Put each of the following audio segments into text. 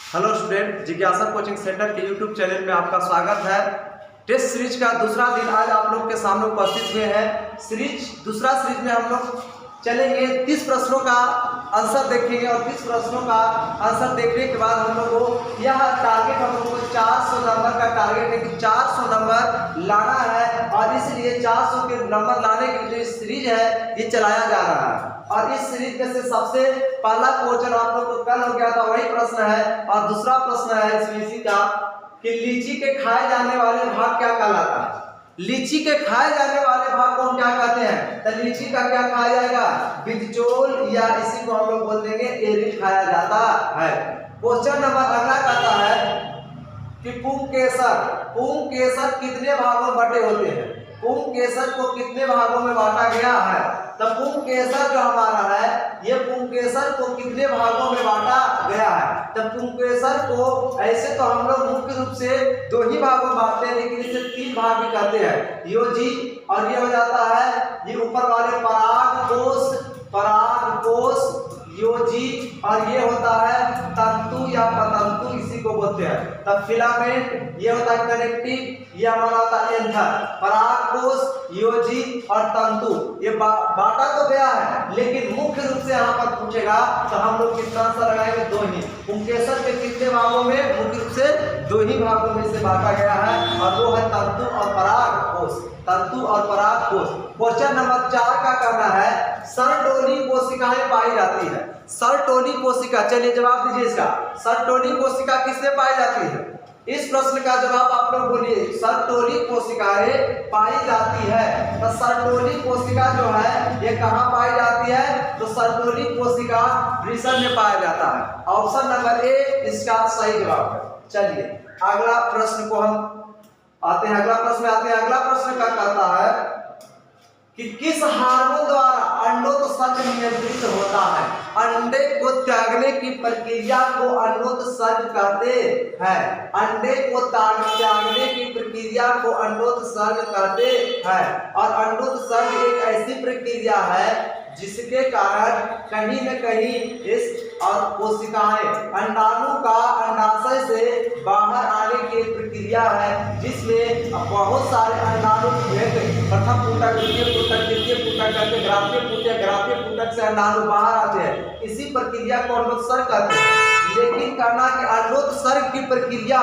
Hello student, जिज्ञासा coaching centre के YouTube channel में आपका स्वागत है। टेस्ट सीरीज का दूसरा दिन आज आप लोग के सामने उपस्थित हुए हैं। दूसरा सीरीज में हम लोग चलेंगे 30 प्रश्नों का आंसर देखेंगे और 30 प्रश्नों का आंसर देखने के बाद हम लोग को यह टारगेट हम लोग को 400 नंबर का टारगेट है कि 400 नंबर लाना है और इसलिए 400 के नंबर लाने की जो सीरीज है ये चलाया जा रहा है। और इस सीरीज में से सबसे पहला क्वेश्चन आप लोग को कल हो गया था, वही प्रश्न है। और दूसरा प्रश्न है इसमें इसी का कि लीची के खाए जाने वाले भाग क्या कहलाता है। लीची के खाए जाने वाले भाग को हम क्या कहते हैं? तो लीची का क्या खाया जाएगा? बिचौल, या इसी को हम लोग बोल देंगे एरिल खाया जाता है। क्वेश्चन नंबर अगला कहता है कि पुंकेसर कितने भागों में बटे होते हैं? पुंकेसर को कितने भागों में बांटा गया है? तो पुंकेसर जो हमारा है ये पुंकेसर को कितने भागों में बांटा गया है? तो पुंकेसर को ऐसे तो हम लोग मुख्य रूप से 2 ही भागों में बांटते हैं, लेकिन इसे 3 भाग भी करते हैं। योजी, और ये हो जाता है ये ऊपर वाले परागकोश योजी, और ये होता है तंतु या पतंतु, इसी को बोलते हैं। तब फिलामेंट, ये होता है कनेक्टिव, ये हमारा होता है एंथर। परागकोश, योजी और तंतु ये बांटा तो गया है, लेकिन मुख्य रूप से यहाँ पर पूछेगा तो हम लोग कितना आंसर लगाएंगे? 2 ही। पुंकेसर के कितने भागों में? मुख्य रूप से 2 ही भागों में से बांटा गया है, और वो है तंतु और परागकोश। तंतु और परागकोश। क्वेश्चन नंबर 4 का करना है सरटोली कोशिकाएं पाई जाती है। सरटोली कोशिका, चलिए जवाब दीजिए इसका। सरटोली कोशिका किसमें पाई जाती है? इस प्रश्न का जवाब आप लोग बोलिए। सरटोली कोशिकाएं पाई जाती है। तो सरटोली कोशिका जो है ये कहाँ पाई जाती है? तो सरटोली कोशिका वृषण में पाया जाता है। ऑप्शन नंबर ए इसका सही जवाब है। चलिए अगला प्रश्न को हम आते हैं। अगला प्रश्न का कहता है कि किस हार्मोन द्वारा अंडोत्सर्ग नियंत्रित होता है? अंडे को त्यागने की प्रक्रिया को अंडोत्सर्ग कहते हैं। अंडे को त्यागने की प्रक्रिया को अंडोत्सर्ग कहते हैं। और अंडोत्सर्ग एक ऐसी प्रक्रिया है जिसके कारण कहीं न कहीं इस और कोशिकाएं अंडाणु का अंडाशय से बाहर आने की प्रक्रिया है, जिसमें बहुत सारे अंडाणु प्रथम पुटक, द्वितीय पुटक, तृतीय पुटक करके ग्राफ्य पुटक से अंडाणु बाहर आते हैं। इसी प्रक्रिया को अंडोत्सर्ग कहते हैं। लेकिन कहना कि अंडोत्सर्ग की प्रक्रिया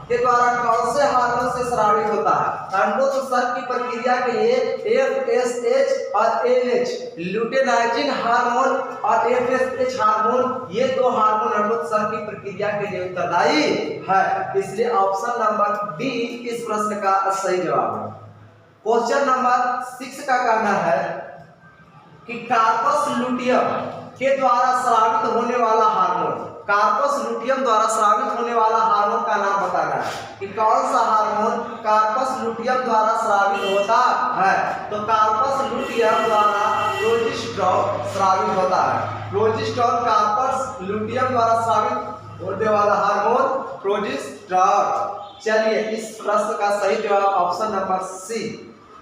के द्वारा कौन से हार्मोन से स्रावित होता है? अंडोत्सर्ग की प्रक्रिया के लिए FSH और LH, लुटेनाइजिंग हार्मोन और FSH हार्मोन, ये 2 हार्मोन अंडोत्सर्ग की प्रक्रिया के लिए उत्तरदायी है। इसलिए ऑप्शन नंबर डी इस प्रश्न का सही जवाब है। क्वेश्चन नंबर 6 का कहना है कि कार्पस लुटियम के द्वारा स्रावित होने वाला हार्मोन, कार्पस लुटियम द्वारा स्रावित होने वाला हार्मोन का नाम बताना है कि कौन सा हार्मोन कार्पस लुटियम द्वारा स्रावित होता है? तो कार्पस लुटियम द्वारा प्रोजेस्टेरोन स्रावित होता है। प्रोजेस्टेरोन कार्पस लुटियम द्वारा स्रावित होने वाला हार्मोन प्रोजेस्टेरोन। चलिए इस प्रश्न का सही जवाब ऑप्शन नंबर सी।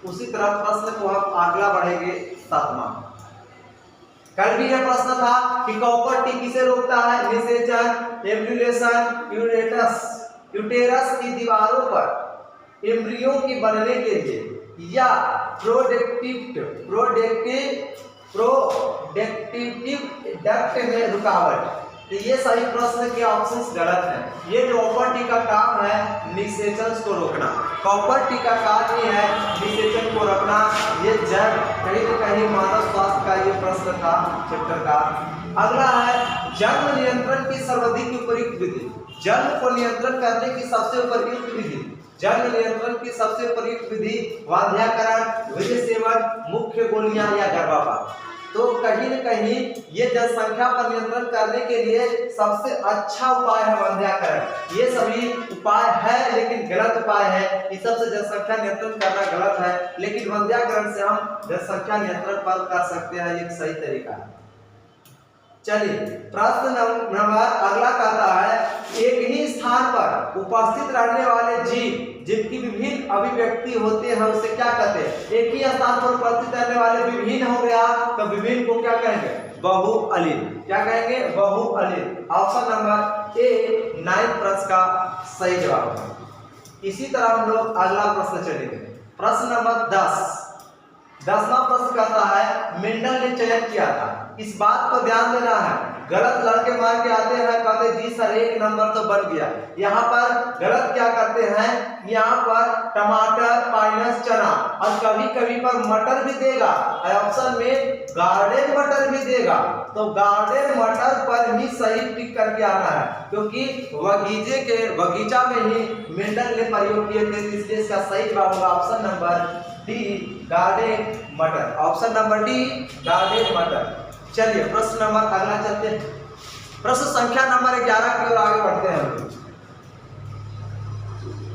उसी तरह प्रश्न को हम आगे बढ़ेंगे 7वां। कल भी यह प्रश्न था कि कॉपर टी किसे रोकता है? निषेचन, एब्यूलेशन, यूटेरस की दीवारों पर एम्ब्रियो की बनने के लिए, या प्रोडक्टिव डक्ट में रुकावट। तो ये सही प्रश्न के ऑप्शंस गलत हैं। ये कॉपर टी का काम है निषेचन को रोकना। कॉपर टी का काम ही है निषेचन को रोकना। ये कहीं न कहीं मानव स्वास्थ्य का ये प्रश्न था चैप्टर का। अगला है जन्म नियंत्रण की सर्वाधिक उपयुक्त विधि। जन्म को नियंत्रण करने की सबसे उपयुक्त विधि, जन्म नियंत्रण की सबसे उपयुक्त विधि वंध्याकरण, वीर्य सेवन, मुख्य गोलियां या गर्भपात। तो कहीं न कहीं ये जनसंख्या पर नियंत्रण करने के लिए सबसे अच्छा उपाय है वंध्याकरण। ये सभी उपाय है लेकिन गलत उपाय है। इस सबसे जनसंख्या नियंत्रण करना गलत है, लेकिन वंध्याकरण से हम जनसंख्या नियंत्रण पर कर सकते हैं, एक सही तरीका है। चलिए प्रश्न नंबर अगला कहता है एक ही स्थान पर उपस्थित रहने वाले जीव जिनकी विभिन्न अभिव्यक्ति होते हैं उसे क्या कहते हैं? एक ही स्थान पर उपस्थित रहने वाले विभिन्न हो गया तो विभिन्न को क्या कहेंगे? बहुअलील। क्या कहेंगे? बहुअलील। ऑप्शन नंबर ए 9 प्रश्न का सही जवाब है। इसी तरह हम लोग अगला प्रश्न चलेंगे। प्रश्न नंबर 10वां प्रश्न कहता है मेंडल ने चयन किया था। इस बात को ध्यान देना है, गलत लड़के मार के आते हैं, कहते जी सर 1 नंबर तो बन गया। यहाँ पर गलत क्या करते हैं, यहाँ पर टमाटर माइनस चना और कभी कभी पर मटर भी देगा, ऑप्शन में गार्डन मटर भी देगा। तो गार्डन मटर पर ही सही टिक करके आना है, क्योंकि बगीचा में ही मेंडल ने प्रयोग किए थे, इसलिए इसका सही जवाब होगा ऑप्शन नंबर डी गार्डन मटर। ऑप्शन नंबर डी गार्डन मटर। चलिए प्रश्न नंबर अगला चलते हैं। प्रश्न संख्या नंबर 11 की ओर आगे बढ़ते हैं।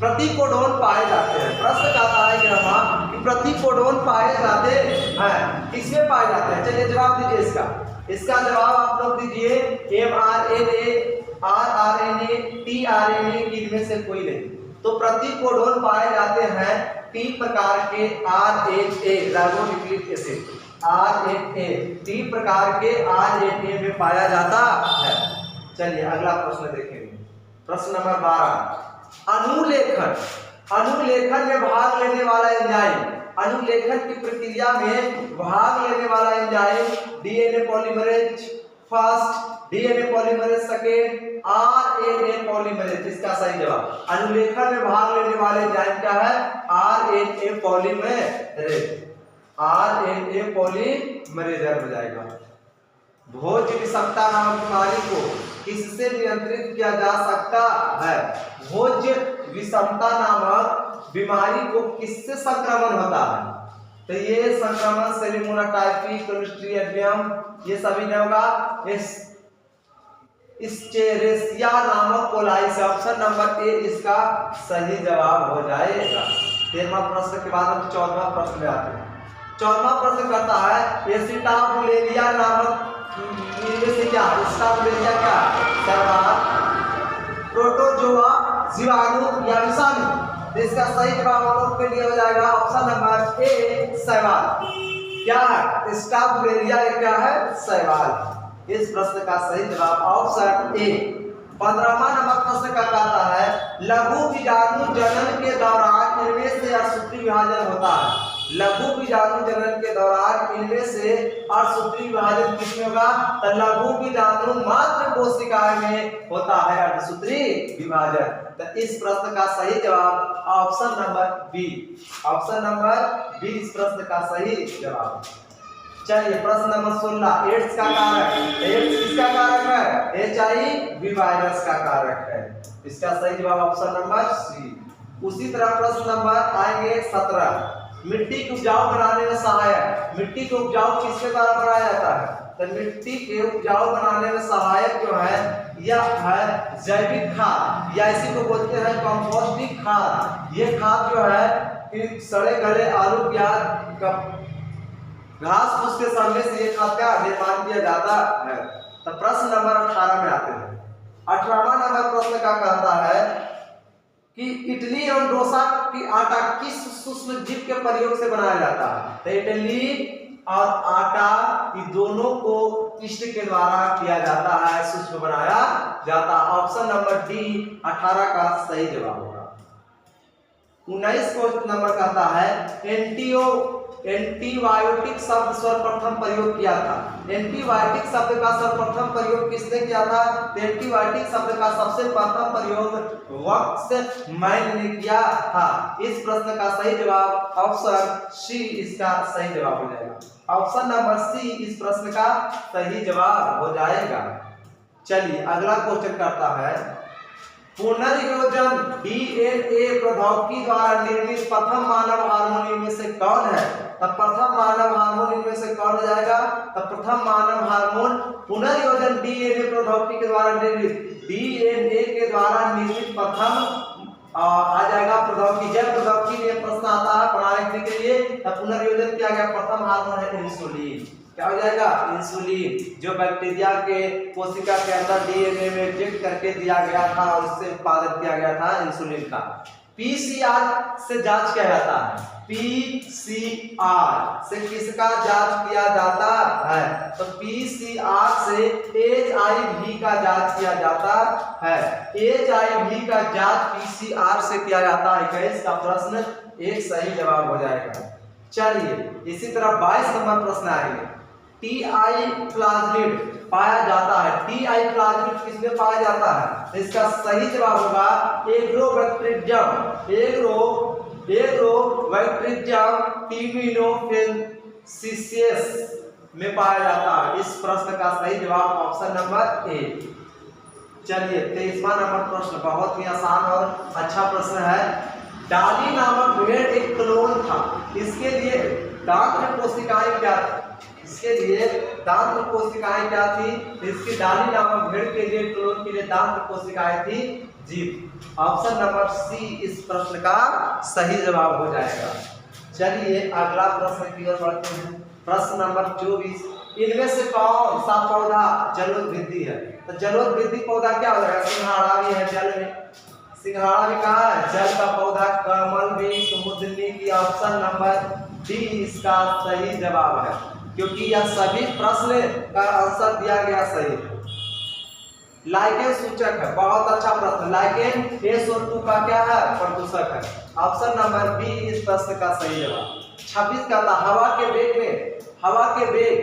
प्रतिकोडोन पाए जाते हैं। प्रश्न कहता है कि प्रतिकोडोन पाए जाते हैं, किसमें पाए जाते हैं? चलिए जवाब दीजिए इसका जवाब आप लोग दीजिए mRNA, rRNA, tRNA इनमें से कोई नहीं। तो प्रतिकोडोन पाए जाते हैं 3 प्रकार के RNA राइबोन्यूक्लिक एसिड, RNA 3 प्रकार के RNA में पाया जाता है। चलिए अगला प्रश्न देखेंगे। प्रश्न नंबर 12 अनुलेखन में भाग लेने वाला एंजाइम, अनुलेखन की प्रक्रिया में भाग लेने वाला enzyme DNA polymerase first, DNA polymerase second, RNA polymerase. इसका सही जवाब अनुलेखन में भाग लेने वाले एंजाइम क्या है? आरएनए पॉलीमरेज, आरएनए पॉलीमरेज हो जाएगा। भोज विषमता नामक बीमारी को किससे नियंत्रित किया जा सकता है? भोज विषमता नामक बीमारी को किससे संक्रमण होता है? तो ये संक्रमण सेलिमोना टाइफी, क्लोस्ट्रिडियम ये सभी ने होगा इस्चेरेसिया नामक कोलाई से। ऑप्शन नंबर ए इसका सही जवाब हो जाएगा। 13वां प्रश्न के बाद हम 14वां प्रश्न में आते हैं। 14वां प्रश्न कहता है एसिटाबुलेरिया नामक इनमें से क्या? एसिटाबुलेरिया क्या? शैवाल, प्रोटोजोआ, जीवाणु या विषाणु? इसका सही जवाब हम लोग के लिए हो जाएगा ऑप्शन नंबर ए शैवाल। क्या है? एसिटाबुलेरिया क्या है? शैवाल। इस प्रश्न का सही जवाब ऑप्शन ए। 15वां नंबर प्रश्न का कहता है लघु बीजाणु जनन के दौरान इनमें से असूत्री विभाजन होता है। लघु बीजाणु जनन के दौरान इनमें से अर्धसूत्री विभाजन किसमें होगा? तो लघु बीजाणु मात्र कोशिकाएं में होता है अर्धसूत्री विभाजन। तो इस प्रश्न का सही जवाब option number B, option number B इस प्रश्न का सही जवाब। चलिए प्रश्न नंबर 16 एड्स का कारक। एड्स किसका कारक है? HIV वायरस का कारक है। इसका सही जवाब ऑप्शन नंबर सी। उसी तरह प्रश्न नंबर आएंगे 17 मिट्टी को उपजाऊ बनाने में सहायक। मिट्टी को उपजाऊ किसके द्वारा बनाया जाता है? तो मिट्टी के उपजाऊ बनाने में सहायक जो है यह है जैविक खाद, या इसी को बोलते हैं कंपोस्टिंग खाद। ये खाद जो है कि सड़े गले आलू प्याज का घास फूस के सामने से ये खाद का निर्माण किया जाता है। तो प्रश्न नंबर 18 में आते हैं। 18वां नंबर प्रश्न का कहता है कि इडली एवं डोसा की आटा किस सूक्ष्म जीव के प्रयोग से बनाया जाता है? तो इडली और आटा ये दोनों को ईस्ट के द्वारा किया जाता है, सूक्ष्म बनाया जाता है। ऑप्शन नंबर डी 18 का सही जवाब होगा। 19 क्वेश्चन नंबर कहता है एंटीबायोटिक शब्द सर्वप्रथम प्रयोग किया था। एंटीबायोटिक शब्द का सर्वप्रथम प्रयोग किसने किया था? तो एंटीबायोटिक शब्द का सबसे प्रथम प्रयोग वॉक्समैन ने किया था। इस प्रश्न का सही जवाब ऑप्शन सी इसका सही जवाब हो जाएगा। ऑप्शन नंबर सी इस प्रश्न का सही जवाब हो जाएगा। चलिए अगला क्वेश्चन करता है पुनर्योजन डीएनए प्रौद्योगिकी द्वारा निर्मित प्रथम मानव हार्मोन इनमें से कौन है? तब प्रथम मानव हार्मोन इनमें से कौन हो जाएगा? तब प्रथम मानव हार्मोन पुनर्योजन डीएनए प्रौद्योगिकी के द्वारा निर्मित, डीएनए के द्वारा निर्मित प्रथम आ जाएगा प्रौद्योगिकी। जब प्रौद्योगिकी में प्रश्न आता है पढ़ाने के लिए तब पुनर्योजन किया गया प्रथम हार्मोन है इंसुलिन। क्या हो जाएगा? इंसुलिन, जो बैक्टीरिया के कोशिका के अंदर डीएनए में इंजेक्ट करके दिया गया था और इससे उत्पादन किया गया था इंसुलिन का। पीसीआर से जांच किया जाता है, पीसीआर से किसका जांच किया जाता है? तो पीसीआर से एचआईवी का जांच किया जाता है। एचआईवी का जांच पीसीआर से किया जाता है। कैसे का प्रश्न एक सही जवाब हो जाएगा। चलिए इसी तरह 22 नंबर प्रश्न आएंगे। टीआई प्लाज्मिड पाया जाता है। टीआई प्लाज्मिड किसमें पाया जाता है? तो इसका सही जवाब होगा एग्रोबैक्टीरियम, एग्रोबैक्टीरियम टिमिनोफेसियस में पाया जाता है। इस प्रश्न का सही जवाब ऑप्शन नंबर ए। चलिए 23वां नंबर प्रश्न बहुत ही आसान और अच्छा प्रश्न है। डाली नामक भेड़ एक क्लोन था। इसके लिए दांत कोशिकाएं क्या थी? इसके लिए दांत कोशिकाएं क्या थी? इसकी डाली नामक भेड़ के लिए क्लोन के लिए दांत कोशिकाएं थी जीभ। ऑप्शन नंबर सी इस प्रश्न का सही जवाब हो जाएगा। चलिए अगला प्रश्न की ओर बढ़ते हैं। प्रश्न नंबर 24, इनमें से कौन सा पौधा जलोदवृद्धि है? तो जलोदवृद्धि पौधा क्या हो जाएगा? सिंघाड़ा भी है जल में, सिंघाड़ा भी कहाँ है? जल का पौधा। कमल भी, कुमुदनी की। ऑप्शन नंबर डी इसका सही जवाब है, क्योंकि यह सभी प्रश्न का आंसर दिया गया सही है। लाइकेन सूचक है, बहुत अच्छा प्रश्न। लाइकेन SO2 का क्या है? प्रदूषक है। ऑप्शन नंबर बी इस प्रश्न का सही जवाब। 26 का था हवा के वेग में, हवा के वेग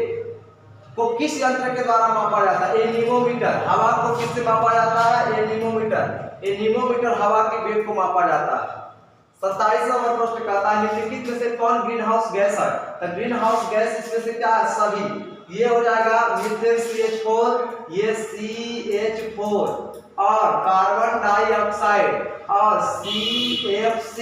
को किस यंत्र के द्वारा मापा जाता है? एनीमोमीटर। हवा को किससे मापा जाता है? एनीमोमीटर। एनीमोमीटर हवा के वेग को मापा जाता है। 27वां नंबर प्रश्न कहता है निम्नलिखित में से कौन ग्रीन हाउस गैस है? तो ग्रीन हाउस गैस इसमें से क्या है? सभी। ये हो जाएगा मीथेन CH4, ये CH4 और कार्बन डाइऑक्साइड और CFC,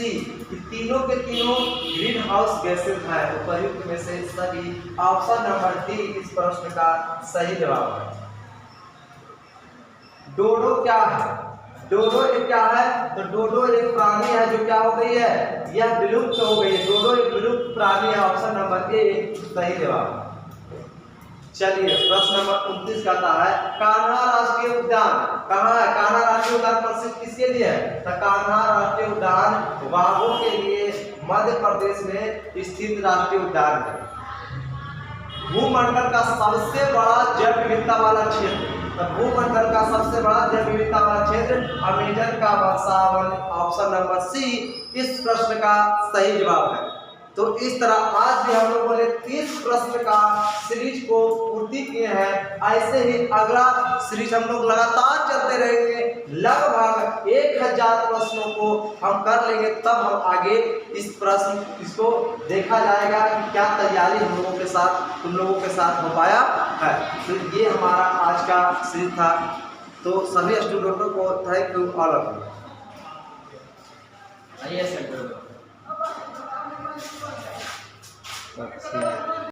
तीनों के तीनों ग्रीन हाउस गैसेस हैं। उपयुक्त में से सभी। ऑप्शन नंबर डी इस प्रश्न का सही जवाब है। डोडो क्या है? डोडो एक क्या है? तो डोडो एक प्राणी है जो क्या हो गई है? यह विलुप्त हो गई है। डोडो एक विलुप्त प्राणी है। ऑप्शन नंबर ए सही जवाब। चलिए प्रश्न नंबर 29 कहता है कान्हा राष्ट्रीय उद्यान कहाँ है? कान्हा राष्ट्रीय उद्यान प्रसिद्ध किसके लिए है? तो कान्हा राष्ट्रीय उद्यान बाघों के लिए मध्य प्रदेश में स्थित राष्ट्रीय उद्यान है। भूमंडल का सबसे बड़ा जैव विविधता वाला क्षेत्र, तो भूमंडल का सबसे बड़ा जैव विविधता वाला क्षेत्र अमेजन का वर्षावन। ऑप्शन नंबर सी इस प्रश्न का सही जवाब है। तो इस तरह आज भी हम लोगों ने 30 प्रश्न का सीरीज को पूर्ति किए हैं। ऐसे ही अगला सीरीज हम लोग लगातार चलते रहेंगे। लगभग 1000 प्रश्नों को हम कर लेंगे, तब हम आगे इसको देखा जाएगा कि क्या तैयारी हम लोगों के साथ तुम लोगों के साथ हो पाया है। तो ये हमारा आज का सीरीज था। तो सभी स्टूडेंटों को thank you all of you.